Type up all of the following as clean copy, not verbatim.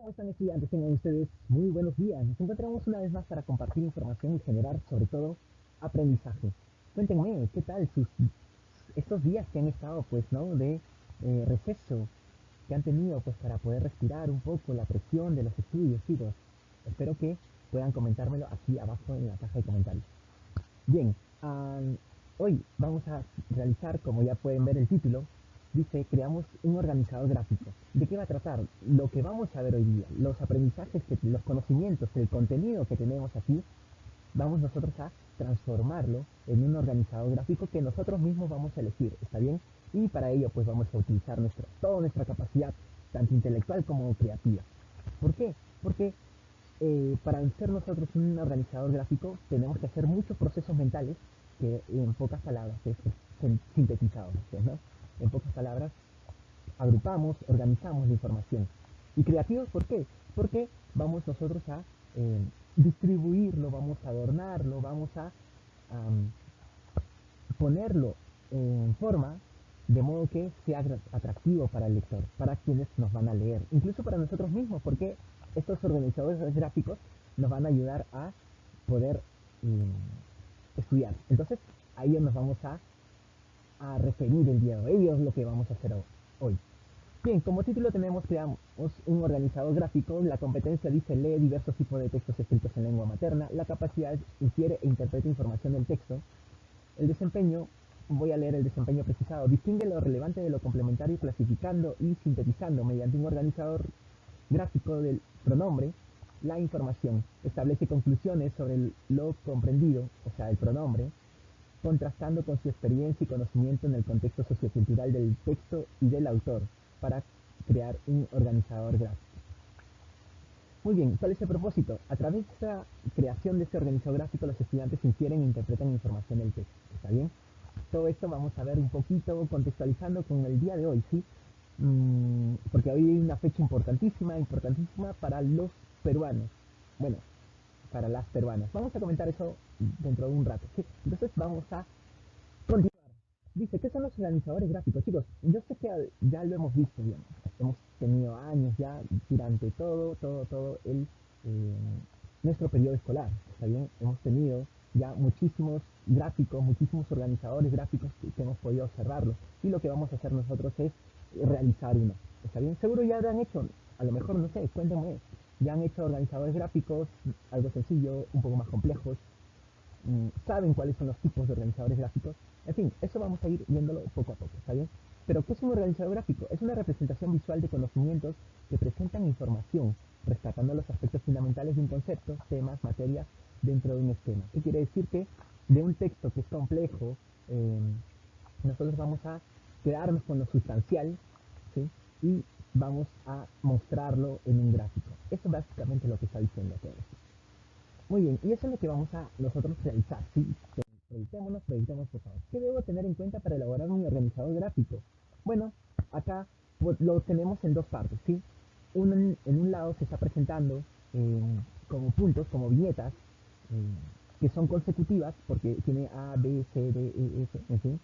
¿Cómo están, estudiantes? Tengan ustedes muy buenos días. Nos encontramos una vez más para compartir información y generar, sobre todo, aprendizaje. Cuéntenme, ¿qué tal estos días que han estado, pues, ¿no? De receso que han tenido, pues, para poder respirar un poco la presión de los estudios, chicos? Espero que puedan comentármelo aquí abajo en la caja de comentarios. Bien, hoy vamos a realizar, como ya pueden ver el título, dice, creamos un organizador gráfico. ¿De qué va a tratar? Lo que vamos a ver hoy día, los aprendizajes, los conocimientos, el contenido que tenemos aquí, vamos nosotros a transformarlo en un organizador gráfico que nosotros mismos vamos a elegir, ¿está bien? Y para ello pues vamos a utilizar toda nuestra capacidad, tanto intelectual como creativa. ¿Por qué? Porque para ser nosotros un organizador gráfico tenemos que hacer muchos procesos mentales que en pocas palabras es sintetizado, ¿no? En pocas palabras agrupamos, organizamos la información. ¿Y creativos por qué? Porque vamos nosotros a distribuirlo, vamos a adornarlo, vamos a ponerlo en forma de modo que sea atractivo para el lector, para quienes nos van a leer, incluso para nosotros mismos, porque estos organizadores gráficos nos van a ayudar a poder estudiar. Entonces, a ellos nos vamos a referir el día de hoy. Ello es lo que vamos a hacer hoy. Bien, como título tenemos, creamos un organizador gráfico. La competencia dice lee diversos tipos de textos escritos en lengua materna. La capacidad infiere e interpreta información del texto. El desempeño, voy a leer el desempeño precisado. Distingue lo relevante de lo complementario clasificando y sintetizando mediante un organizador gráfico del pronombre la información. Establece conclusiones sobre lo comprendido, o sea, el pronombre, contrastando con su experiencia y conocimiento en el contexto sociocultural del texto y del autor para crear un organizador gráfico. Muy bien, ¿cuál es el propósito? A través de esta creación de este organizador gráfico, los estudiantes infieren e interpretan información del texto. ¿Está bien? Todo esto vamos a ver un poquito contextualizando con el día de hoy, ¿sí? Porque hoy hay una fecha importantísima, importantísima para los peruanos. Bueno, para las peruanas. Vamos a comentar eso dentro de un rato, ¿sí? Entonces vamos a continuar. Dice, ¿qué son los organizadores gráficos? Chicos, yo sé que ya lo hemos visto, digamos. Hemos tenido años ya durante todo eh, nuestro periodo escolar, ¿está bien? Hemos tenido ya muchísimos gráficos, muchísimos organizadores gráficos que hemos podido observarlos. Y lo que vamos a hacer nosotros es realizar uno, ¿está bien? Seguro ya lo han hecho, a lo mejor, no sé, cuéntenme. Ya han hecho organizadores gráficos, algo sencillo, un poco más complejos, saben cuáles son los tipos de organizadores gráficos. En fin, eso vamos a ir viéndolo poco a poco, ¿está bien? Pero, ¿qué es un organizador gráfico? Es una representación visual de conocimientos que presentan información, rescatando los aspectos fundamentales de un concepto, temas, materias, dentro de un esquema. ¿Qué quiere decir? Que de un texto que es complejo, nosotros vamos a quedarnos con lo sustancial, ¿sí? Y vamos a mostrarlo en un gráfico. Eso es básicamente lo que está diciendo todo esto. Muy bien, y eso es lo que vamos a nosotros realizar, ¿sí? Proyectémonos, por favor. ¿Qué debo tener en cuenta para elaborar un organizador gráfico? Bueno, acá pues, lo tenemos en dos partes, ¿sí? En un lado se está presentando como puntos, como viñetas, eh, que son consecutivas, porque tiene A, B, C, D, E, F, en fin.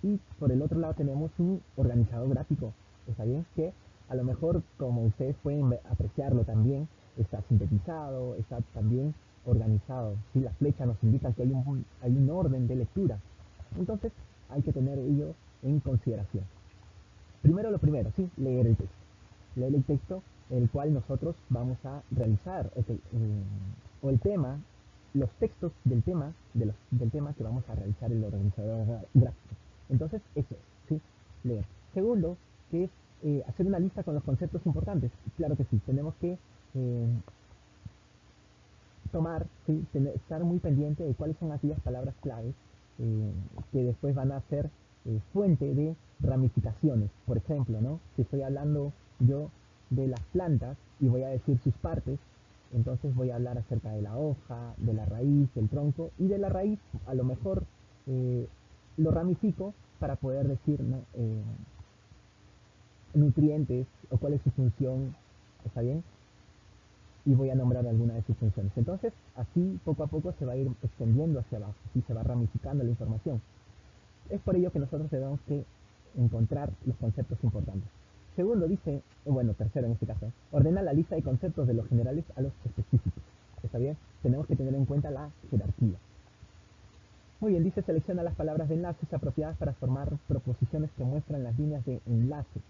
Y por el otro lado tenemos un organizador gráfico, ¿está bien? Que a lo mejor, como ustedes pueden apreciarlo también, está sintetizado, está también organizado. ¿Sí? La flecha nos indica que hay un orden de lectura. Entonces hay que tener ello en consideración. Primero lo primero, ¿sí? Leer el texto. Leer el texto el cual nosotros vamos a realizar, okay, o el tema, los textos del tema, del tema que vamos a realizar el organizador gráfico. Entonces, eso es, ¿sí? Leer. Segundo, que es hacer una lista con los conceptos importantes. Claro que sí, tenemos que tomar, ¿sí? Estar muy pendiente de cuáles son aquellas palabras claves que después van a ser fuente de ramificaciones. Por ejemplo, ¿no? Si estoy hablando yo de las plantas y voy a decir sus partes, entonces voy a hablar acerca de la hoja, de la raíz, del tronco, y de la raíz a lo mejor eh, lo ramifico para poder decir, ¿no? Nutrientes o cuál es su función, ¿está bien? Y voy a nombrar alguna de sus funciones. Entonces, así poco a poco se va a ir extendiendo hacia abajo, y se va ramificando la información. Es por ello que nosotros debemos que encontrar los conceptos importantes. Segundo dice, bueno, tercero en este caso, ordena la lista de conceptos de los generales a los específicos. ¿Está bien? Tenemos que tener en cuenta la jerarquía. Muy bien, dice selecciona las palabras de enlaces apropiadas para formar proposiciones que muestran las líneas de enlace.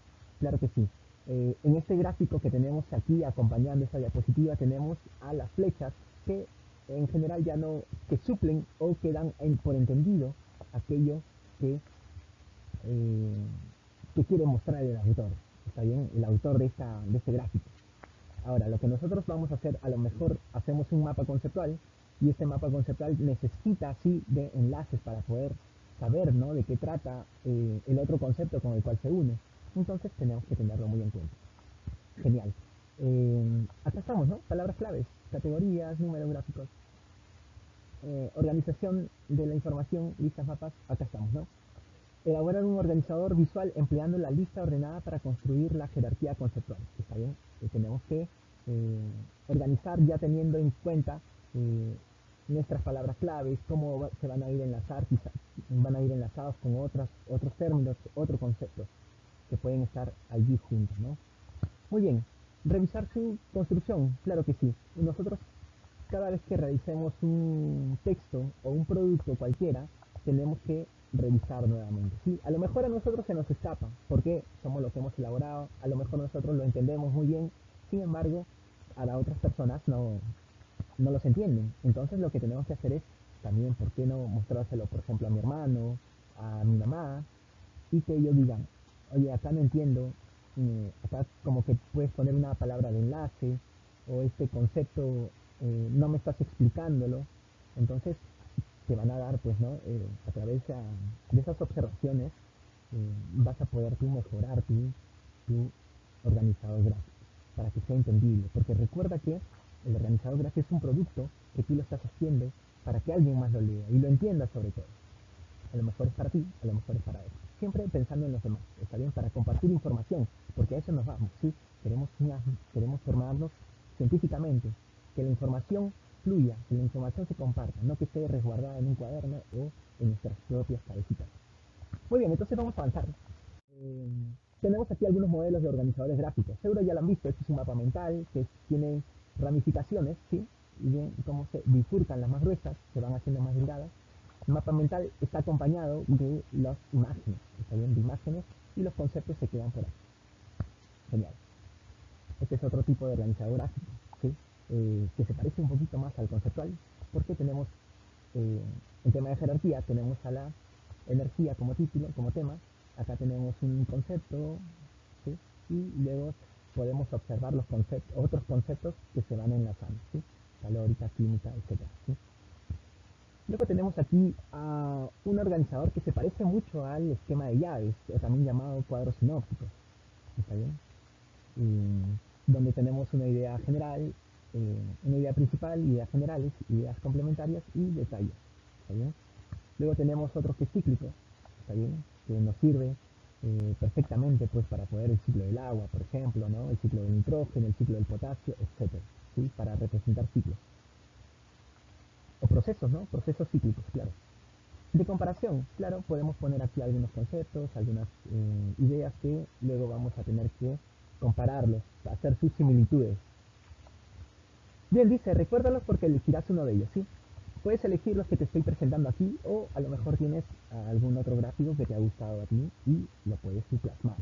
Claro que sí. En este gráfico que tenemos aquí acompañando esta diapositiva tenemos a las flechas que en general ya no, que suplen o que dan por entendido aquello que, eh, que quiere mostrar el autor. ¿Está bien? El autor de este gráfico. Ahora, lo que nosotros vamos a hacer, a lo mejor hacemos un mapa conceptual y este mapa conceptual necesita así de enlaces para poder saber, ¿no?, de qué trata el otro concepto con el cual se une. Entonces tenemos que tenerlo muy en cuenta. Genial. Acá estamos, ¿no? Palabras claves, categorías, números gráficos, organización de la información, listas, mapas, acá estamos, ¿no? Elaborar un organizador visual empleando la lista ordenada para construir la jerarquía conceptual. ¿Está bien? Tenemos que organizar ya teniendo en cuenta nuestras palabras claves, cómo se van a ir a enlazar, quizás van a ir enlazados con otros términos, otros conceptos que pueden estar allí juntos, ¿no? Muy bien, revisar su construcción, claro que sí. Nosotros cada vez que realicemos un texto o un producto cualquiera, tenemos que revisar nuevamente. ¿Sí? A lo mejor a nosotros se nos escapa, porque somos los que hemos elaborado, a lo mejor nosotros lo entendemos muy bien, sin embargo, a las otras personas no los entienden. Entonces lo que tenemos que hacer es también, ¿por qué no mostrárselo, por ejemplo, a mi hermano, a mi mamá, y que ellos digan, oye, acá no entiendo, acá como que puedes poner una palabra de enlace, o este concepto no me estás explicándolo. Entonces te van a dar, pues, ¿no? A través de esas observaciones vas a poder tú mejorar tu organizador gráfico para que sea entendible. Porque recuerda que el organizador gráfico es un producto que tú lo estás haciendo para que alguien más lo lea y lo entienda sobre todo. A lo mejor es para ti, a lo mejor es para él. Siempre pensando en los demás, ¿está bien? Para compartir información, porque a eso nos vamos, ¿sí? Queremos formarnos científicamente, que la información fluya, que la información se comparta, no que esté resguardada en un cuaderno o en nuestras propias cabecitas. Muy bien, entonces vamos a avanzar. Eh, Tenemos aquí algunos modelos de organizadores gráficos. Seguro ya lo han visto, este es un mapa mental que tiene ramificaciones, ¿sí? Y ven cómo se bifurcan las más gruesas, se van haciendo más delgadas. El mapa mental está acompañado de las imágenes, está bien, de imágenes, y los conceptos se quedan por ahí. Genial. Este es otro tipo de organizador gráfico, ¿sí? Que se parece un poquito más al conceptual, porque tenemos, en tema de jerarquía, tenemos a la energía como título, como tema, acá tenemos un concepto, ¿sí? Y luego podemos observar los otros conceptos que se van enlazando, ¿sí? Calórica, química, etcétera, ¿sí? Luego tenemos aquí a un organizador que se parece mucho al esquema de llaves, también llamado cuadro sinóptico. ¿Está bien? Donde tenemos una idea general, una idea principal, ideas generales, ideas complementarias y detalles. ¿Está bien? Luego tenemos otro que es cíclico, ¿está bien? Que nos sirve perfectamente, pues, para poder el ciclo del agua, por ejemplo, ¿no? El ciclo del nitrógeno, el ciclo del potasio, etcétera, ¿sí? Para representar ciclos. O procesos, ¿no? Procesos cíclicos, claro. De comparación, claro, podemos poner aquí algunos conceptos, algunas ideas que luego vamos a tener que compararlos, hacer sus similitudes. Bien, dice, recuérdalos porque elegirás uno de ellos, ¿sí? Puedes elegir los que te estoy presentando aquí o a lo mejor tienes algún otro gráfico que te ha gustado a ti y lo puedes plasmar,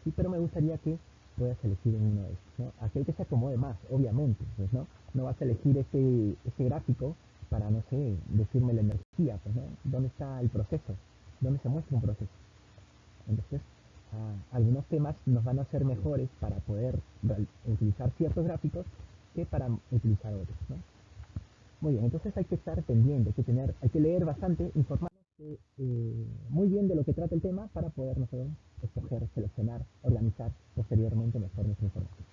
¿sí? Pero me gustaría que puedas elegir uno de estos, ¿no? Aquel que se acomode más, obviamente, pues, ¿no? No vas a elegir este gráfico para, no sé, decirme la energía, pues, ¿no? ¿Dónde está el proceso? ¿Dónde se muestra un proceso? Entonces, algunos temas nos van a ser mejores para poder utilizar ciertos gráficos que para utilizar otros, ¿no? Muy bien, entonces hay que estar pendiente, hay que leer bastante, informarnos muy bien de lo que trata el tema para poder nosotros escoger, seleccionar, organizar posteriormente mejor nuestra información.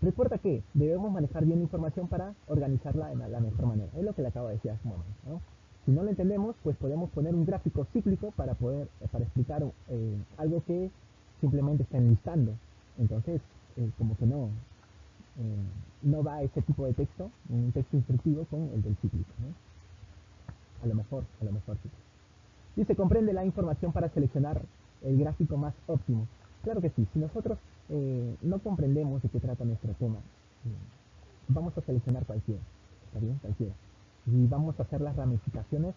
Recuerda que debemos manejar bien la información para organizarla de la mejor manera. Es lo que le acabo de decir hace un momento, ¿no? Si no lo entendemos, pues podemos poner un gráfico cíclico para explicar algo que simplemente está enlistando. Entonces, como que no va ese tipo de texto, un texto instructivo con el del cíclico, ¿no? A lo mejor sí. Dice, comprende la información para seleccionar el gráfico más óptimo. Claro que sí, si nosotros no comprendemos de qué trata nuestro tema, vamos a seleccionar cualquiera, ¿está bien? Cualquiera. Y vamos a hacer las ramificaciones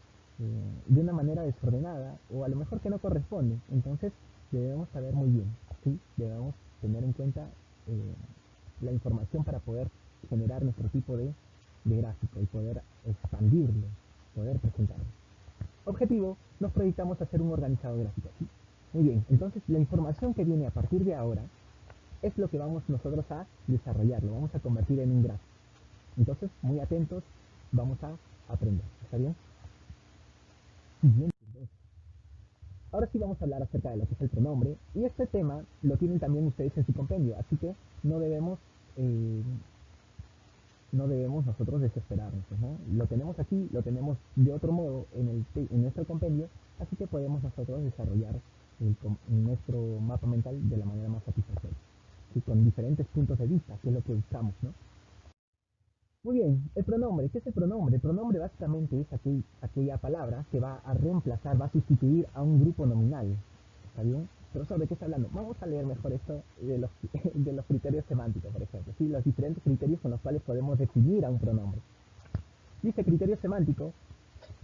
de una manera desordenada o a lo mejor que no corresponde. Entonces debemos saber muy bien, ¿sí? Debemos tener en cuenta eh, la información para poder generar nuestro tipo de gráfico y poder expandirlo, poder presentarlo. Objetivo, nos proyectamos a hacer un organizador gráfico, ¿sí? Muy bien, entonces la información que viene a partir de ahora es lo que vamos nosotros a desarrollar, lo vamos a convertir en un gráfico. Entonces, muy atentos, vamos a aprender, ¿está bien? Siguiente, entonces. Ahora sí vamos a hablar acerca de lo que es el pronombre, y este tema lo tienen también ustedes en su compendio, así que no debemos, eh, no debemos nosotros desesperarnos, ¿no? Lo tenemos aquí, lo tenemos de otro modo en nuestro compendio, así que podemos nosotros desarrollar nuestro mapa mental de la manera más satisfactoria, ¿sí? Con diferentes puntos de vista, que es lo que buscamos, ¿no? Muy bien, el pronombre. ¿Qué es el pronombre? El pronombre básicamente es aquella palabra que va a reemplazar, va a sustituir a un grupo nominal. ¿Está bien? Pero ¿sobre qué está hablando? Vamos a leer mejor esto de los, de los criterios semánticos, por ejemplo. ¿Sí? Los diferentes criterios con los cuales podemos definir a un pronombre. Dice criterio semántico,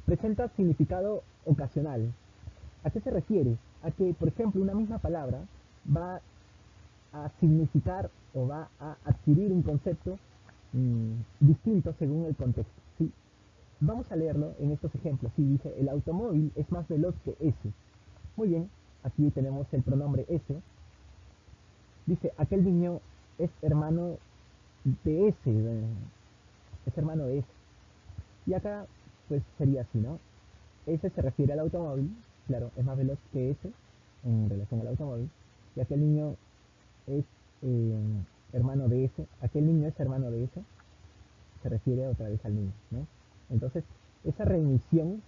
presenta significado ocasional. ¿A qué se refiere? A que, por ejemplo, una misma palabra va a significar o va a adquirir un concepto distinto según el contexto. ¿Sí? Vamos a leerlo en estos ejemplos. Sí, dice, el automóvil es más veloz que ese. Muy bien, aquí tenemos el pronombre ese. Dice, aquel niño es hermano de ese, es hermano de ese. Y acá, pues sería así, ¿no? Ese se refiere al automóvil, claro, es más veloz que ese en relación al automóvil. Y aquel niño es eh, hermano de ese, aquel niño es hermano de ese, se refiere otra vez al niño, ¿no? Entonces, esa remisión,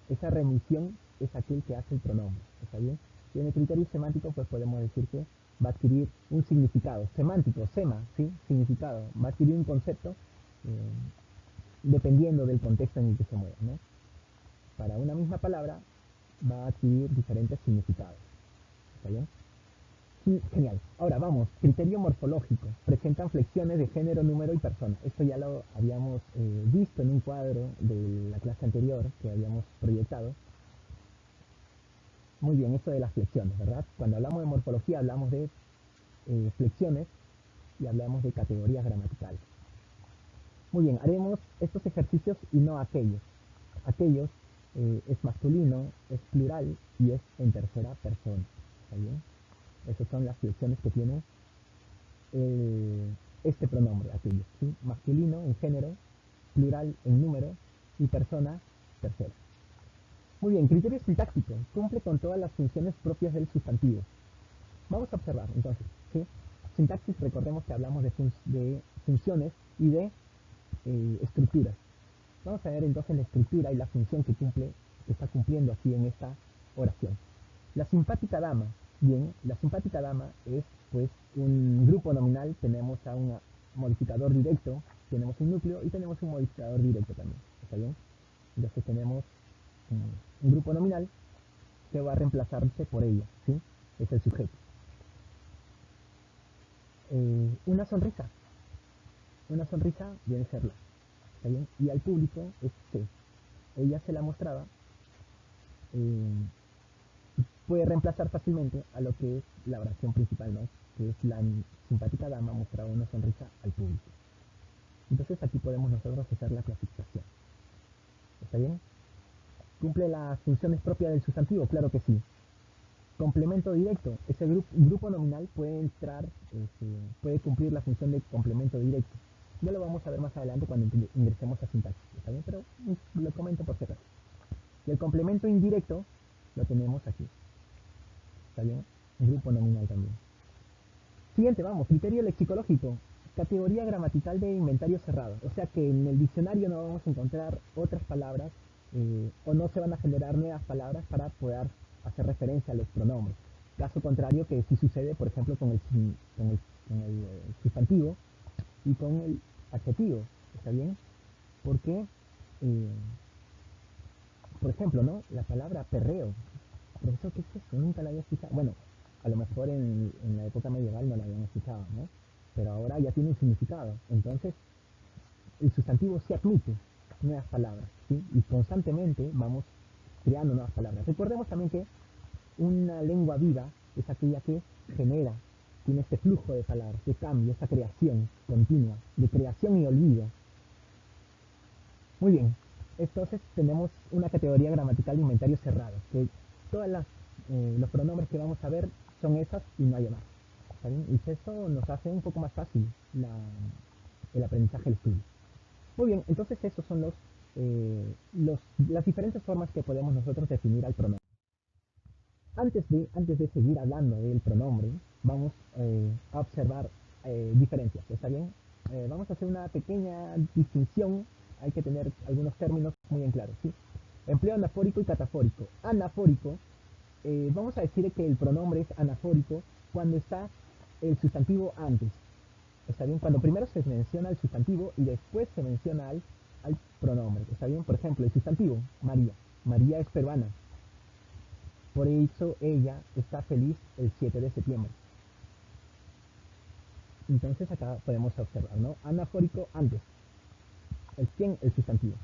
esa remisión es aquel que hace el pronombre, ¿está bien? Y en el criterio semántico, pues podemos decir que va a adquirir un significado semántico, sema, ¿sí? Significado, va a adquirir un concepto dependiendo del contexto en el que se mueva, ¿no? Para una misma palabra va a adquirir diferentes significados, ¿está bien? Sí, genial. Ahora vamos, criterio morfológico. Presentan flexiones de género, número y persona. Esto ya lo habíamos visto en un cuadro de la clase anterior que habíamos proyectado. Muy bien, esto de las flexiones, ¿verdad? Cuando hablamos de morfología hablamos de flexiones y hablamos de categorías gramaticales. Muy bien, haremos estos ejercicios y no aquellos. Aquellos es masculino, es plural y es en tercera persona. ¿Está bien? Esas son las flexiones que tiene este pronombre, aquello, ¿sí? Masculino en género, plural en número y persona tercera. Muy bien, criterio sintáctico. Cumple con todas las funciones propias del sustantivo. Vamos a observar entonces, ¿sí? Sintaxis, recordemos que hablamos de funciones y de estructuras. Vamos a ver entonces la estructura y la función que está cumpliendo aquí en esta oración. La simpática dama. Bien, la simpática dama es pues un grupo nominal, tenemos a un modificador directo, tenemos un núcleo y tenemos un modificador directo también, ¿está bien? Entonces tenemos un grupo nominal que va a reemplazarse por ella, ¿sí? Es el sujeto. Una sonrisa viene a serla, ¿está bien? Y al público es C. Ella se la mostraba, eh, puede reemplazar fácilmente a lo que es la oración principal, ¿no? Que es la simpática dama mostraba una sonrisa al público. Entonces aquí podemos nosotros hacer la clasificación. ¿Está bien? ¿Cumple las funciones propias del sustantivo? Claro que sí. Complemento directo. Ese grupo nominal puede entrar, puede cumplir la función de complemento directo. Ya lo vamos a ver más adelante cuando ingresemos a sintaxis. ¿Está bien? Pero lo comento por si acaso. Y el complemento indirecto lo tenemos aquí. ¿Está bien? Grupo nominal también. Siguiente, vamos, criterio lexicológico. Categoría gramatical de inventario cerrado. O sea que en el diccionario no vamos a encontrar otras palabras o no se van a generar nuevas palabras para poder hacer referencia a los pronombres. Caso contrario que sí sucede, por ejemplo, con el sustantivo y con el adjetivo. ¿Está bien? Porque, eh, por ejemplo, ¿no? La palabra perreo. Profesor, ¿qué es eso? Nunca la había escuchado. Bueno, A lo mejor en la época medieval no lo habían escuchado, ¿no? Pero ahora ya tiene un significado. Entonces, el sustantivo sí admite nuevas palabras, ¿sí? Y constantemente vamos creando nuevas palabras. Recordemos también que una lengua viva es aquella que genera, tiene este flujo de palabras, de cambio, esta creación continua, de creación y olvido. Muy bien, entonces tenemos una categoría gramatical de inventario cerrado, que todos los pronombres que vamos a ver son esas y no hay más. ¿Está bien? Y eso nos hace un poco más fácil el aprendizaje del estudio. Muy bien, entonces esos son las diferentes formas que podemos nosotros definir al pronombre. Antes de seguir hablando del pronombre, vamos a observar diferencias, ¿está bien? Vamos a hacer una pequeña distinción, hay que tener algunos términos muy en claro, ¿sí? Empleo anafórico y catafórico. Anafórico, vamos a decir que el pronombre es anafórico cuando está el sustantivo antes, ¿está bien? Cuando primero se menciona el sustantivo y después se menciona al pronombre, ¿está bien? Por ejemplo, el sustantivo, María. María es peruana, por eso ella está feliz el 7 de septiembre. Entonces acá podemos observar, ¿no? Anafórico antes. ¿Quién? El sustantivo.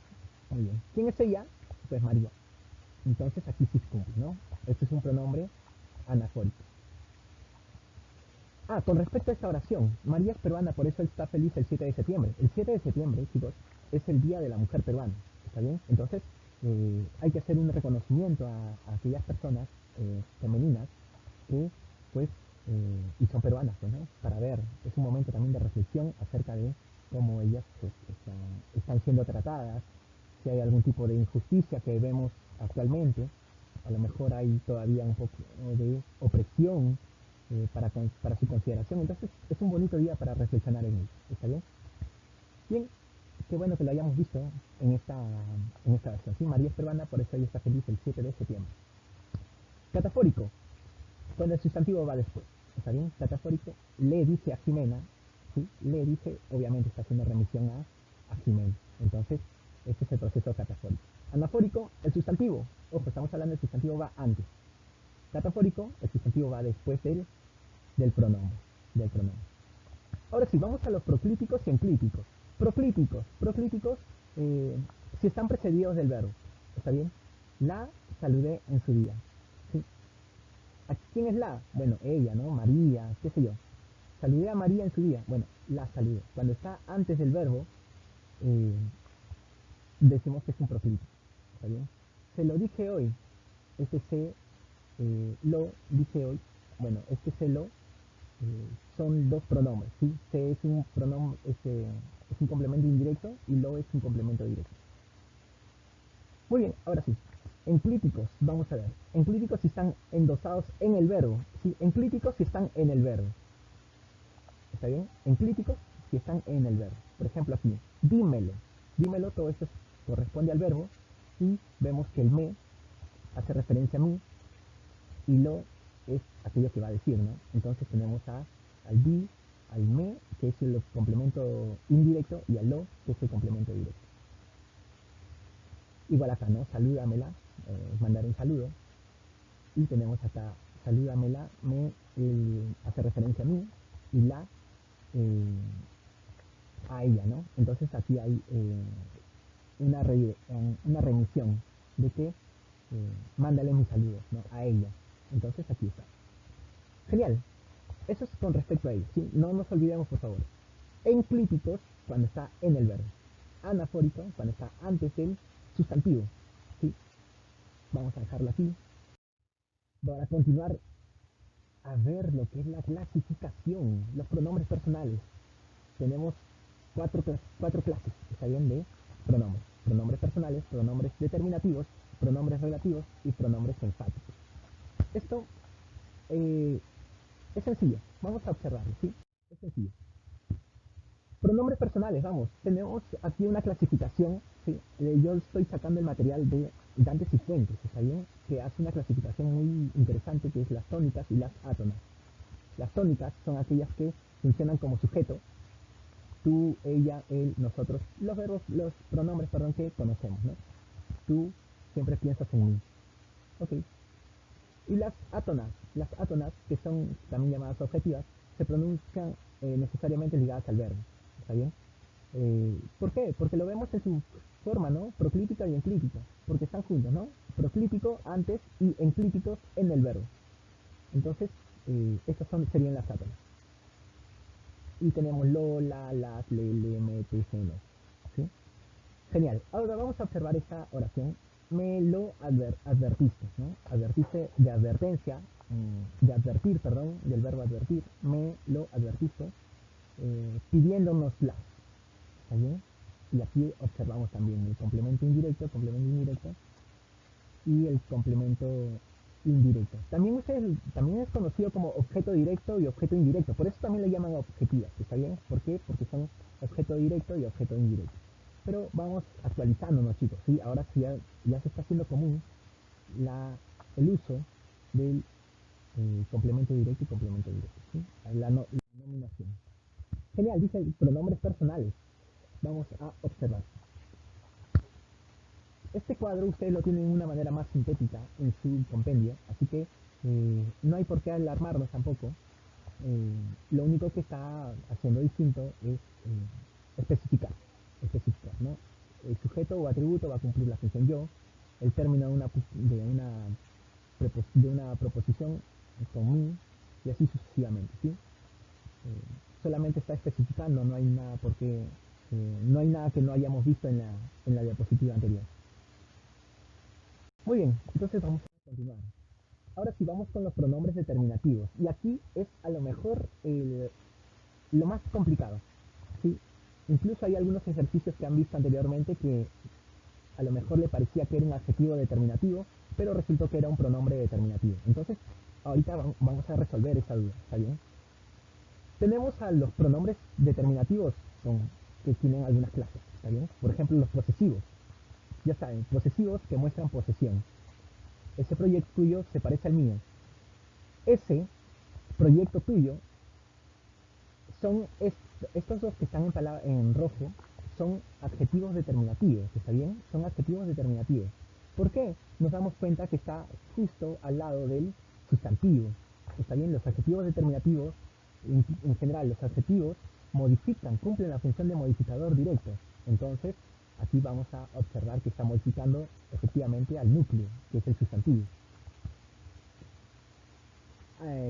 Muy bien. ¿Quién es ella? Pues María. Entonces aquí sí se cumple, ¿no? Este es un pronombre anafórico. Con respecto a esta oración, María es peruana, por eso él está feliz el 7 de septiembre. El 7 de septiembre, chicos, es el Día de la Mujer Peruana, ¿está bien? Entonces, hay que hacer un reconocimiento a aquellas personas femeninas que, pues, y son peruanas, pues, ¿no? Para ver, es un momento también de reflexión acerca de cómo ellas pues, están siendo tratadas, si hay algún tipo de injusticia que vemos actualmente, a lo mejor hay todavía un poco de opresión para su consideración. Entonces es un bonito día para reflexionar en él. ¿Está bien? Bien, qué bueno que lo hayamos visto en esta versión. ¿Sí? María es peruana, por eso ella está feliz el 7 de septiembre. Catafórico, cuando el sustantivo va después. ¿Está bien? Catafórico, le dice a Jimena, ¿sí? Le dice, obviamente está haciendo remisión a Jimena. Entonces, este es el proceso catafórico. Anafórico, el sustantivo. Ojo, estamos hablando del sustantivo va antes. Catafórico, el sustantivo va después del pronombre. Del pronombre. Ahora sí, vamos a los proclíticos y enclíticos. Proclíticos, si están precedidos del verbo. ¿Está bien? La saludé en su día. ¿Sí? ¿A quién es la? Bueno, ella, ¿no? María, qué sé yo. Saludé a María en su día. Bueno, la saludé. Cuando está antes del verbo, eh, decimos que es un proclítico. ¿Está bien? Se lo dije hoy. Este se lo dije hoy. Bueno, este se lo son dos pronombres, ¿sí? Se es un pronombre, es un complemento indirecto y lo es un complemento directo. Muy bien, ahora sí. Enclíticos, vamos a ver. Enclíticos si están endosados en el verbo, ¿sí? Enclíticos si están en el verbo. ¿Está bien? Enclíticos si están en el verbo. Por ejemplo aquí, dímelo. Dímelo, todo esto corresponde al verbo y vemos que el me hace referencia a mí y lo es aquello que va a decir, ¿no? Entonces tenemos al di, al me, que es el complemento indirecto, y al lo, que es el complemento directo. Igual acá, ¿no? Salúdamela, mandar un saludo. Y tenemos acá, salúdamela, me hace referencia a mí, y la eh, a ella, ¿no? Entonces aquí hay una remisión de que mándale mis saludos, ¿no? A ella. Entonces aquí está. Genial. Eso es con respecto a ello, ¿sí? No nos olvidemos, por favor. Enclíticos, cuando está en el verbo. Anafórico, cuando está antes del sustantivo, ¿sí? Vamos a dejarlo aquí. Para continuar a ver lo que es la clasificación, los pronombres personales. Tenemos cuatro clases, ¿está bien? De pronombres. Pronombres personales, pronombres determinativos, pronombres relativos y pronombres enfáticos. Esto eh, es sencillo. Vamos a observarlo, ¿sí? Es sencillo. Pronombres personales, vamos. Tenemos aquí una clasificación, ¿sí? Yo estoy sacando el material de Dantes y Fuentes, ¿está bien? Que hace una clasificación muy interesante que es las tónicas y las átonas. Las tónicas son aquellas que funcionan como sujeto, tú, ella, él, nosotros, los pronombres, perdón, que conocemos, ¿no? Tú siempre piensas en mí. Ok. Y las átonas, las átonas, que son también llamadas objetivas, se pronuncian necesariamente ligadas al verbo. ¿Está bien? ¿Por qué? Porque lo vemos en su forma, ¿no? Proclítica y enclítica, porque están juntos, ¿no? Proclítico antes y enclíticos en el verbo. Entonces, estas serían las átonas. Y tenemos lo, la, las, le, me, te, se, no. ¿Sí? Genial. Ahora vamos a observar esta oración. Me lo advertiste, ¿no? Advertiste de advertencia, de advertir, perdón, del verbo advertir. Me lo advertiste, pidiéndonosla. ¿Está bien? Y aquí observamos también el complemento indirecto y el complemento indirecto. También es conocido como objeto directo y objeto indirecto. Por eso también le llaman objetivas. ¿Está bien? ¿Por qué? Porque son objeto directo y objeto indirecto. Pero vamos actualizándonos, chicos. ¿Sí? Ahora sí ya se está haciendo común el uso del complemento directo y complemento directo. ¿Sí? La nominación. Genial, dice pronombres personales. Vamos a observar. Este cuadro ustedes lo tienen de una manera más sintética en su compendio, así que no hay por qué alarmarnos tampoco. Lo único que está haciendo distinto es especificar, ¿no? El sujeto o atributo va a cumplir la función yo, el término de una proposición con mi, y así sucesivamente, ¿sí? Solamente está especificando, no hay nada no hay nada que no hayamos visto en la diapositiva anterior. Muy bien, entonces vamos a continuar. Ahora sí vamos con los pronombres determinativos. Y aquí es a lo mejor lo más complicado. ¿Sí? Incluso hay algunos ejercicios que han visto anteriormente que a lo mejor le parecía que era un adjetivo determinativo, pero resultó que era un pronombre determinativo. Entonces, ahorita vamos a resolver esa duda, ¿está bien? Tenemos a los pronombres determinativos que tienen algunas clases, ¿está bien? Por ejemplo, los posesivos. Ya saben, posesivos que muestran posesión. Ese proyecto tuyo se parece al mío. Ese proyecto tuyo son estos dos que están en rojo, son adjetivos determinativos, ¿está bien? Son adjetivos determinativos. ¿Por qué? Nos damos cuenta que está justo al lado del sustantivo. ¿Está bien? Los adjetivos determinativos, en general, los adjetivos modifican, cumplen la función de modificador directo. Entonces, aquí vamos a observar que está modificando efectivamente al núcleo, que es el sustantivo.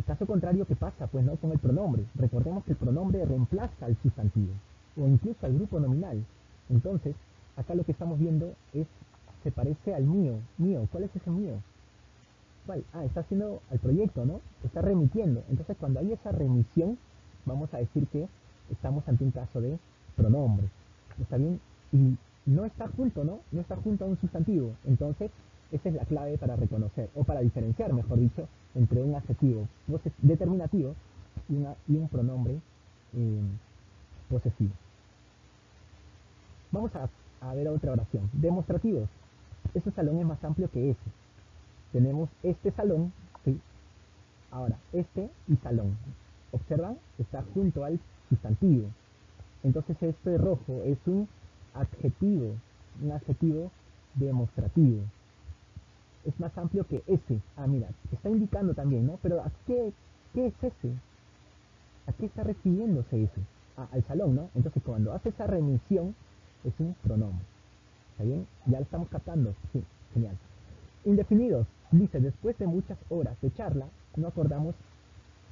Caso contrario, ¿qué pasa? Pues no con el pronombre. Recordemos que el pronombre reemplaza al sustantivo o incluso al grupo nominal. Entonces, acá lo que estamos viendo se parece al mío. Mío, ¿cuál es ese mío? ¿Cuál? Ah, está haciendo al proyecto, ¿no? Está remitiendo. Entonces, cuando hay esa remisión, vamos a decir que estamos ante un caso de pronombre. ¿Está bien? Y no está junto, ¿no? No está junto a un sustantivo. Entonces, esa es la clave para reconocer, o para diferenciar, mejor dicho, entre un adjetivo determinativo y un pronombre eh, posesivo. Vamos a ver otra oración. Demostrativos. Este salón es más amplio que ese. Tenemos este salón, ¿sí? Ahora, este y salón. ¿Observan? Está junto al sustantivo. Entonces este rojo es un adjetivo demostrativo. Es más amplio que ese. Ah, mira, está indicando también, ¿no? Pero ¿qué es ese? ¿A qué está refiriéndose ese? Ah, al salón, ¿no? Entonces cuando hace esa remisión es un pronombre. ¿Está bien? Ya lo estamos captando. Sí, genial. Indefinidos. Dice, después de muchas horas de charla, no acordamos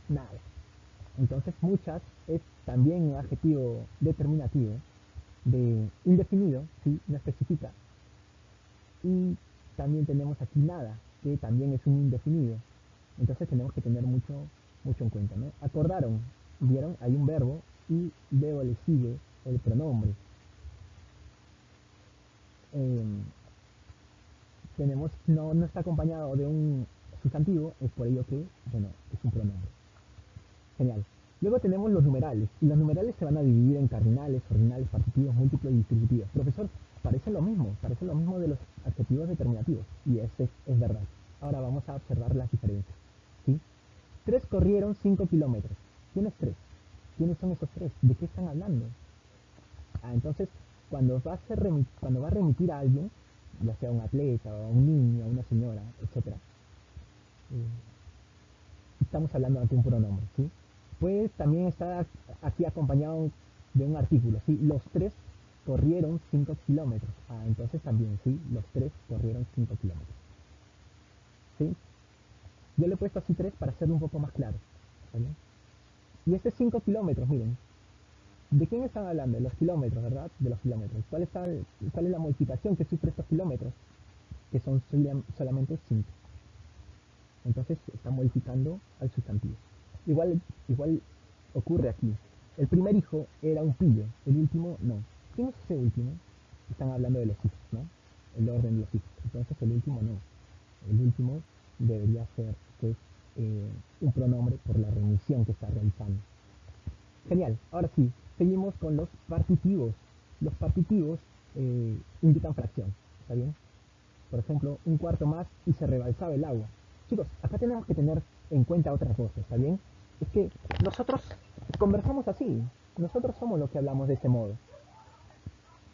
nada. Entonces muchas es también un adjetivo determinativo de indefinido, ¿sí? No especifica. Y también tenemos aquí nada, que también es un indefinido. Entonces tenemos que tener mucho en cuenta, ¿no? Acordaron, vieron, hay un verbo y luego le sigue el pronombre. Eh, no está acompañado de un sustantivo, es por ello que, bueno, es un pronombre. Genial. Luego tenemos los numerales, y los numerales se van a dividir en cardinales, ordinales, partitivos, múltiplos y distributivos. Profesor, parece lo mismo de los adjetivos determinativos, y es verdad. Ahora vamos a observar las diferencias. ¿Sí? 3 corrieron 5 kilómetros. ¿Quién es 3? ¿Quiénes son esos 3? ¿De qué están hablando? Ah, entonces, cuando va a remitir a alguien, ya sea un atleta, o un niño, una señora, etc., estamos hablando ante un pronombre, ¿sí? Puede también estar aquí acompañado de un artículo, ¿sí? Los tres corrieron 5 kilómetros. Ah, entonces también, ¿sí? Los tres corrieron 5 kilómetros, ¿sí? Yo le he puesto así 3 para hacerlo un poco más claro, ¿vale? Y este 5 kilómetros, miren, ¿de quién están hablando? De los kilómetros, ¿verdad? De los kilómetros. ¿Cuál es la modificación que sufre estos kilómetros? Que son solamente 5. Entonces está modificando al sustantivo. Igual ocurre aquí. El primer hijo era un pillo, el último no. ¿Quién es ese último? Están hablando de los hijos, ¿no? El orden de los hijos. Entonces el último no. El último debería ser pues un pronombre por la remisión que está realizando. Genial. Ahora sí, seguimos con los partitivos. Los partitivos indican fracción. ¿Está bien? Por ejemplo, un cuarto más y se rebalsaba el agua. Chicos, acá tenemos que tener en cuenta otra cosa, ¿está bien? Es que nosotros conversamos así. Nosotros somos los que hablamos de ese modo.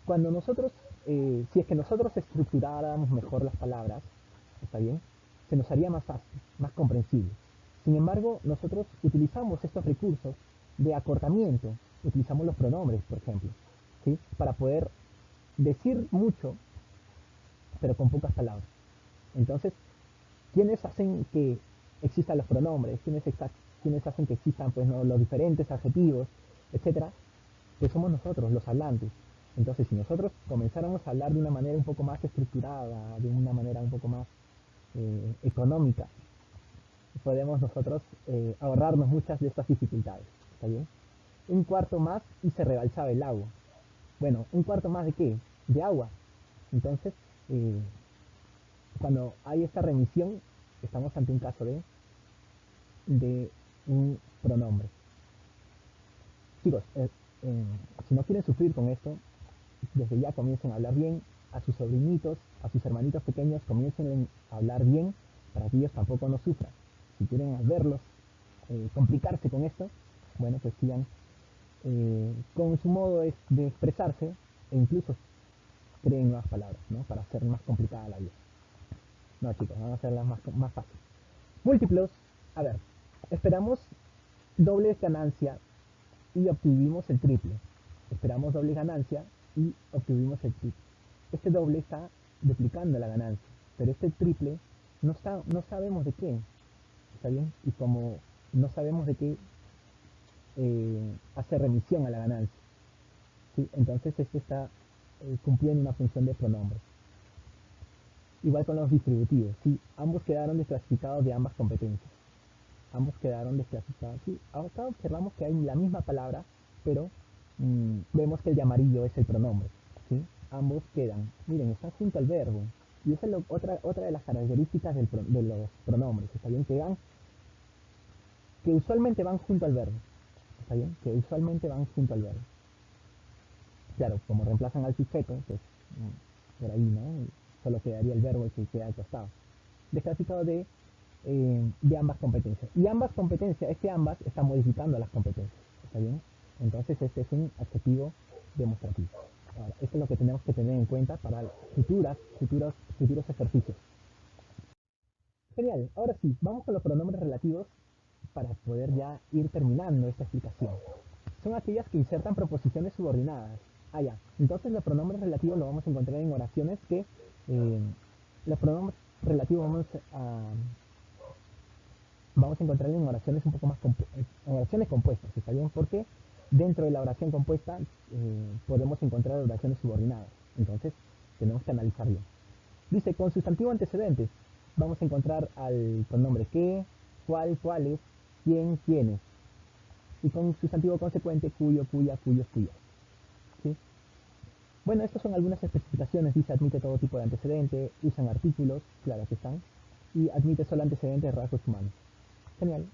Cuando nosotros, si es que nosotros estructuráramos mejor las palabras, ¿está bien? Se nos haría más fácil, más comprensible. Sin embargo, nosotros utilizamos estos recursos de acortamiento, utilizamos los pronombres, por ejemplo, ¿sí? Para poder decir mucho, pero con pocas palabras. Entonces, ¿quiénes hacen que existan los pronombres? ¿Quiénes hacen que existan pues, ¿no? los diferentes adjetivos, etcétera? Pues somos nosotros, los hablantes. Entonces, si nosotros comenzáramos a hablar de una manera un poco más estructurada, de una manera un poco más económica, podemos nosotros ahorrarnos muchas de estas dificultades. ¿Está bien? Un cuarto más y se rebalsaba el agua. Bueno, ¿un cuarto más de qué? De agua. Entonces, eh, cuando hay esta remisión, estamos ante un caso de un pronombre. Chicos, si no quieren sufrir con esto, desde ya comiencen a hablar bien a sus sobrinitos, a sus hermanitos pequeños, comiencen a hablar bien para que ellos tampoco no sufran. Si quieren verlos complicarse con esto, bueno, pues sigan con su modo de expresarse e incluso creen nuevas palabras, ¿no? Para hacer más complicada la vida. No, chicos, vamos a hacerlas más fácil. Múltiplos, a ver, esperamos doble ganancia y obtuvimos el triple. Esperamos doble ganancia y obtuvimos el triple. Este doble está duplicando la ganancia, pero este triple no sabemos de qué. ¿Está bien? Y como no sabemos de qué, hace remisión a la ganancia. ¿Sí? Entonces este está cumpliendo una función de pronombre. Igual con los distributivos. ¿Sí? Ambos quedaron desclasificados de ambas competencias. Ambos quedaron desclasificados. Sí, acá observamos que hay la misma palabra, pero vemos que el de amarillo es el pronombre. ¿Sí? Ambos quedan, miren, están junto al verbo. Y esa es otra de las características de los pronombres. ¿Está bien? Que usualmente van junto al verbo. ¿Está bien? Que usualmente van junto al verbo. Claro, como reemplazan al sujeto, pues por ahí, ¿no? Solo quedaría el verbo que queda al costado. Desclasificado de ambas competencias. Y ambas competencias, ambas está modificando las competencias. ¿Está bien? Entonces este es un adjetivo demostrativo. Ahora, esto es lo que tenemos que tener en cuenta para futuros ejercicios. Genial, ahora sí, vamos con los pronombres relativos para poder ya ir terminando esta explicación. Son aquellas que insertan proposiciones subordinadas. Ah, ya. Entonces los pronombres relativos lo vamos a encontrar en oraciones los pronombres relativos vamos a encontrar en oraciones un poco más en oraciones compuestas, ¿está bien? Porque dentro de la oración compuesta podemos encontrar oraciones subordinadas. Entonces tenemos que analizar bien. Dice, con sustantivo antecedentes, vamos a encontrar al pronombre que, cuál, cuáles, quién, quiénes. Y con sustantivo consecuente, cuyo, cuya, cuyos, cuyas. ¿Sí? Bueno, estas son algunas especificaciones. Dice, admite todo tipo de antecedente, usan artículos, claro que están, y admite solo antecedentes de rasgos humanos. Genial.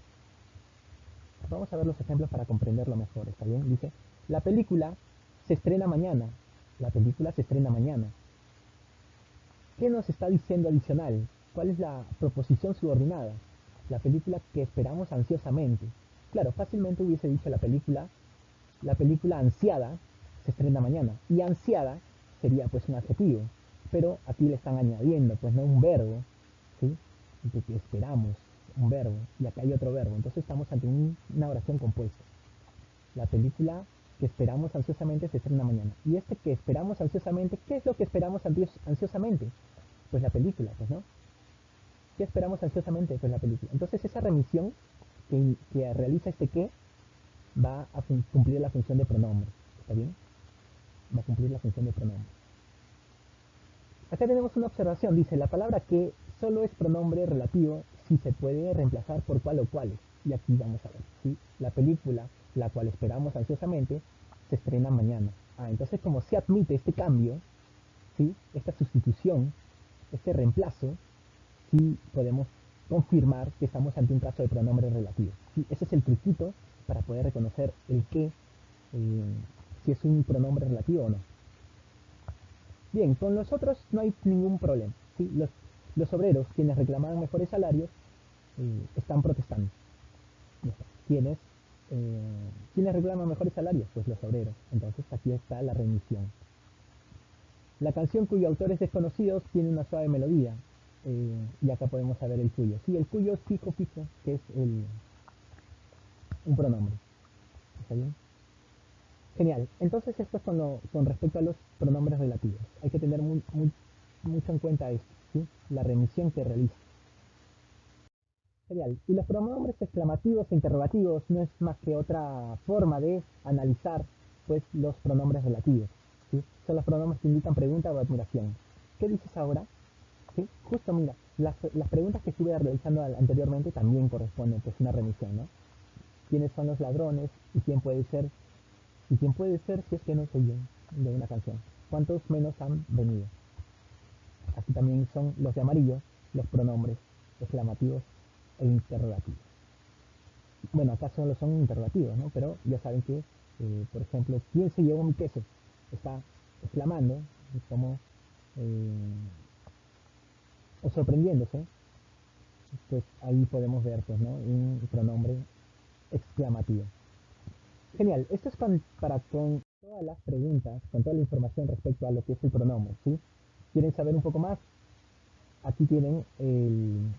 Vamos a ver los ejemplos para comprenderlo mejor, ¿está bien? Dice, la película se estrena mañana. La película se estrena mañana. ¿Qué nos está diciendo adicional? ¿Cuál es la proposición subordinada? La película que esperamos ansiosamente. Claro, fácilmente hubiese dicho la película ansiada se estrena mañana. Y ansiada sería pues un adjetivo. Pero aquí le están añadiendo, pues no un verbo, ¿sí? De que esperamos. un verbo y acá hay otro verbo. Entonces estamos ante una oración compuesta. La película que esperamos ansiosamente se estrena mañana. Y este que esperamos ansiosamente, ¿qué es lo que esperamos ansiosamente? Pues la película, pues no. ¿Qué esperamos ansiosamente? Pues la película. Entonces esa remisión que realiza este qué va a cumplir la función de pronombre. ¿Está bien? Va a cumplir la función de pronombre. Acá tenemos una observación. Dice, la palabra que solo es pronombre relativo si se puede reemplazar por cual o cuales. Y aquí vamos a ver. ¿Sí? La película, la cual esperamos ansiosamente, se estrena mañana. Entonces como se admite este cambio, ¿sí? Esta sustitución, este reemplazo, sí podemos confirmar que estamos ante un caso de pronombre relativo. ¿Sí? Ese es el truquito para poder reconocer el qué, si es un pronombre relativo o no. Bien, con los otros no hay ningún problema. ¿Sí? Los obreros, quienes reclamaban mejores salarios, están protestando. ¿Quiénes, ¿Quiénes reclaman mejores salarios? Pues los obreros. Entonces aquí está la remisión. La canción cuyo autor es desconocido tiene una suave melodía. Y acá podemos saber el cuyo. Sí, el cuyo es fijo fijo, que es un pronombre. ¿Está bien? Genial. Entonces esto es con respecto a los pronombres relativos. Hay que tener mucho en cuenta esto, ¿sí? La remisión que realiza. Genial. Y los pronombres exclamativos e interrogativos no es más que otra forma de analizar pues los pronombres relativos. ¿Sí? Son los pronombres que indican pregunta o admiración. ¿Qué dices ahora? ¿Sí? Justo mira, las preguntas que estuve realizando anteriormente también corresponden pues una remisión, ¿no? ¿Quiénes son los ladrones? ¿Y quién puede ser? ¿Y quién puede ser si es que no soy yo? De una canción. ¿Cuántos menos han venido? Aquí también son los de amarillo, los pronombres exclamativos e interrogativos. Bueno, acá solo son interrogativos, ¿no? Pero ya saben que, por ejemplo, ¿quién se llevó mi queso? Está exclamando, como, o sorprendiéndose, pues ahí podemos ver, pues, ¿no? Un pronombre exclamativo. Genial, esto es con todas las preguntas, con toda la información respecto a lo que es el pronombre, ¿sí? ¿Quieren saber un poco más? Aquí tienen en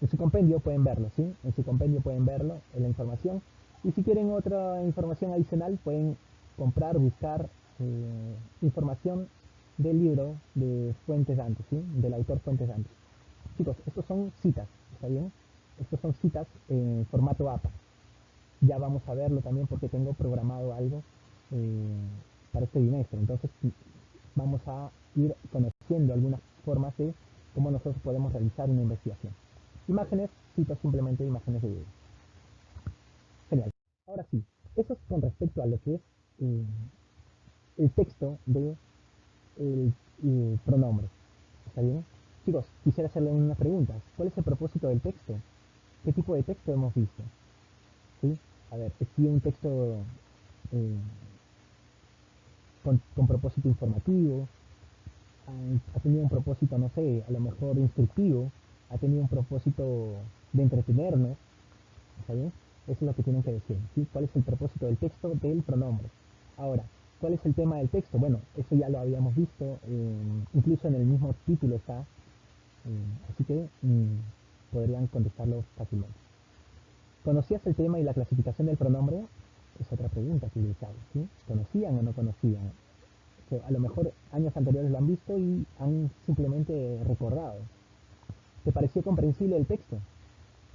su compendio pueden verlo, ¿sí? En su compendio pueden verlo, en la información. Y si quieren otra información adicional, pueden comprar, buscar información del libro de Fuentes Dantes, ¿sí? Del autor Fuentes Dantes. Chicos, estos son citas, ¿está bien? Estos son citas en formato APA. Ya vamos a verlo también porque tengo programado algo eh, para este bimestre. Entonces vamos a ir conociendo algunas formas de cómo nosotros podemos realizar una investigación. Imágenes, cito simplemente imágenes de video. Genial. Ahora sí, eso es con respecto a lo que es eh, el texto de el pronombre. ¿Está bien? Chicos, quisiera hacerle una pregunta. ¿Cuál es el propósito del texto? ¿Qué tipo de texto hemos visto? ¿Sí? A ver, aquí un texto eh, con propósito informativo, ha tenido un propósito, no sé, a lo mejor instructivo, ha tenido un propósito de entretenernos, ¿está bien? Eso es lo que tienen que decir, ¿sí? ¿Cuál es el propósito del texto del pronombre? Ahora, ¿cuál es el tema del texto? Bueno, eso ya lo habíamos visto, incluso en el mismo título está, así que podrían contestarlo fácilmente. ¿Conocías el tema y la clasificación del pronombre? Es otra pregunta que les hago, ¿sí? ¿Conocían o no conocían? Que a lo mejor años anteriores lo han visto y han simplemente recordado. ¿Te pareció comprensible el texto?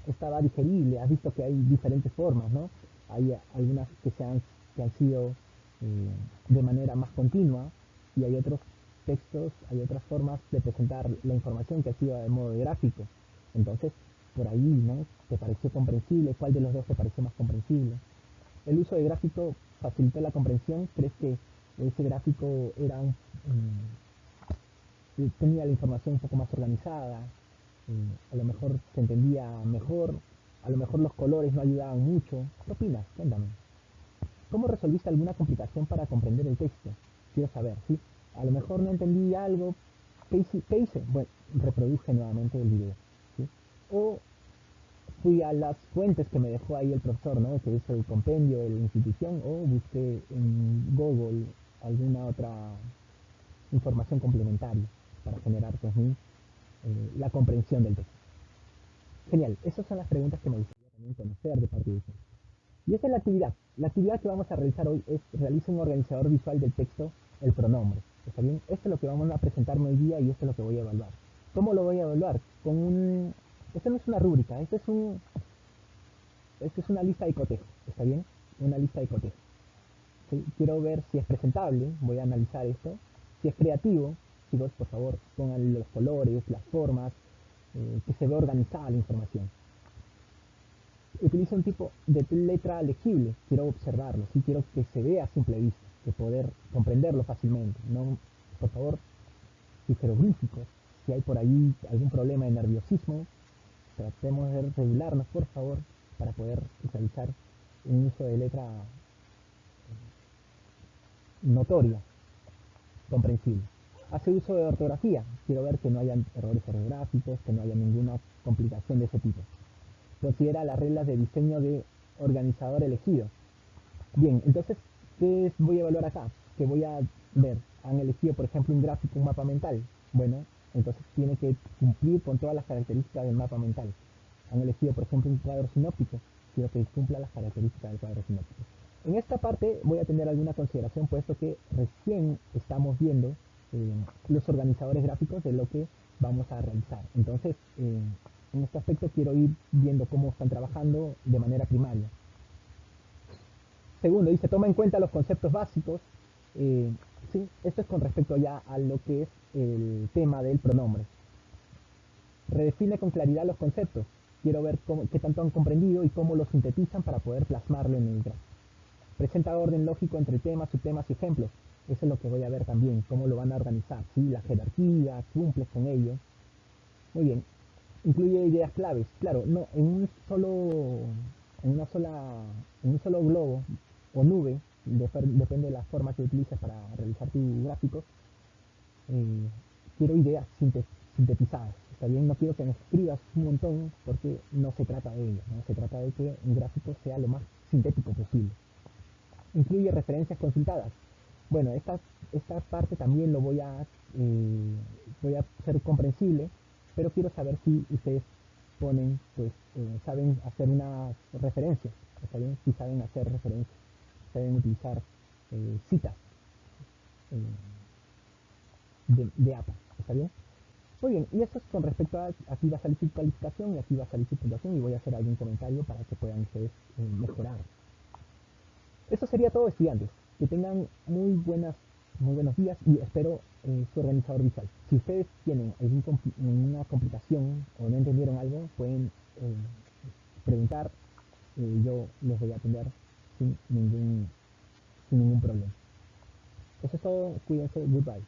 ¿Estaba digerible? Has visto que hay diferentes formas, ¿no? Hay algunas que han sido de manera más continua y hay otros textos, hay otras formas de presentar la información que ha sido de modo gráfico. Entonces, por ahí, ¿no? ¿Te pareció comprensible? ¿Cuál de los dos te pareció más comprensible? ¿El uso de gráfico facilitó la comprensión? ¿Crees que ese gráfico tenía la información un poco más organizada? A lo mejor se entendía mejor, a lo mejor los colores no ayudaban mucho. ¿Qué opinas? Cuéntame. ¿Cómo resolviste alguna complicación para comprender el texto? Quiero saber, ¿sí? A lo mejor no entendí algo. ¿Qué hice? Bueno, reproduje nuevamente el video, ¿sí? O fui a las fuentes que me dejó ahí el profesor, ¿no? Que es el compendio de la institución, o busqué en Google alguna otra información complementaria para generar pues, la comprensión del texto. Genial, esas son las preguntas que me gustaría también conocer de parte de ustedes. Y esa es la actividad. La actividad que vamos a realizar hoy es realiza un organizador visual del texto, el pronombre. ¿Está bien? Esto es lo que vamos a presentarme hoy día y esto es lo que voy a evaluar. ¿Cómo lo voy a evaluar? Con un... Esto no es una rúbrica, esto es una lista de cotejo. ¿Está bien? Una lista de cotejo. ¿Sí? Quiero ver si es presentable, voy a analizar esto. Si es creativo, chicos, por favor, pongan los colores, las formas, que se vea organizada la información. Utiliza un tipo de letra legible, quiero observarlo, sí quiero que se vea a simple vista, que poder comprenderlo fácilmente. No, por favor, sus jeroglíficos, si hay por ahí algún problema de nerviosismo, tratemos de regularnos, por favor, para poder realizar un uso de letra notoria, comprensible. Hace uso de ortografía, quiero ver que no haya errores ortográficos, que no haya ninguna complicación de ese tipo. Considera las reglas de diseño de organizador elegido. Bien, entonces, ¿qué voy a evaluar acá? ¿Qué voy a ver? Han elegido, por ejemplo, un gráfico, un mapa mental. Bueno, entonces tiene que cumplir con todas las características del mapa mental. Han elegido, por ejemplo, un cuadro sinóptico. Quiero que cumpla las características del cuadro sinóptico. En esta parte voy a tener alguna consideración, puesto que recién estamos viendo los organizadores gráficos de lo que vamos a realizar. Entonces, en este aspecto quiero ir viendo cómo están trabajando de manera primaria. Segundo, dice, toma en cuenta los conceptos básicos. Sí, esto es con respecto ya a lo que es el tema del pronombre. Redefine con claridad los conceptos. Quiero ver qué tanto han comprendido y cómo lo sintetizan para poder plasmarlo en el gráfico. Presenta orden lógico entre temas, subtemas y ejemplos. Eso es lo que voy a ver también, cómo lo van a organizar. ¿Sí? La jerarquía, cumples con ello. Muy bien. Incluye ideas claves. Claro, no, en una sola, en un solo globo o nube, depende de la forma que utilices para realizar tu gráfico, eh, quiero ideas sintetizadas. Está bien, no quiero que me escribas un montón porque no se trata de ello, ¿no? Se trata de que un gráfico sea lo más sintético posible. Incluye referencias consultadas. Bueno, esta parte también voy a hacer comprensible, pero quiero saber si ustedes ponen, pues, saben hacer unas referencias, ¿está bien? Si saben hacer referencias, saben utilizar citas eh, de APA, ¿está bien? Muy bien, y eso es con respecto a, aquí va a salir su calificación y aquí va a salir su puntuación y voy a hacer algún comentario para que puedan ustedes mejorar. Eso sería todo, estudiantes. Que tengan muy buenos días y espero su organizador visual. Si ustedes tienen alguna complicación o no entendieron algo, pueden preguntar. Yo les voy a atender sin ningún problema. Eso es todo. Cuídense. Goodbye.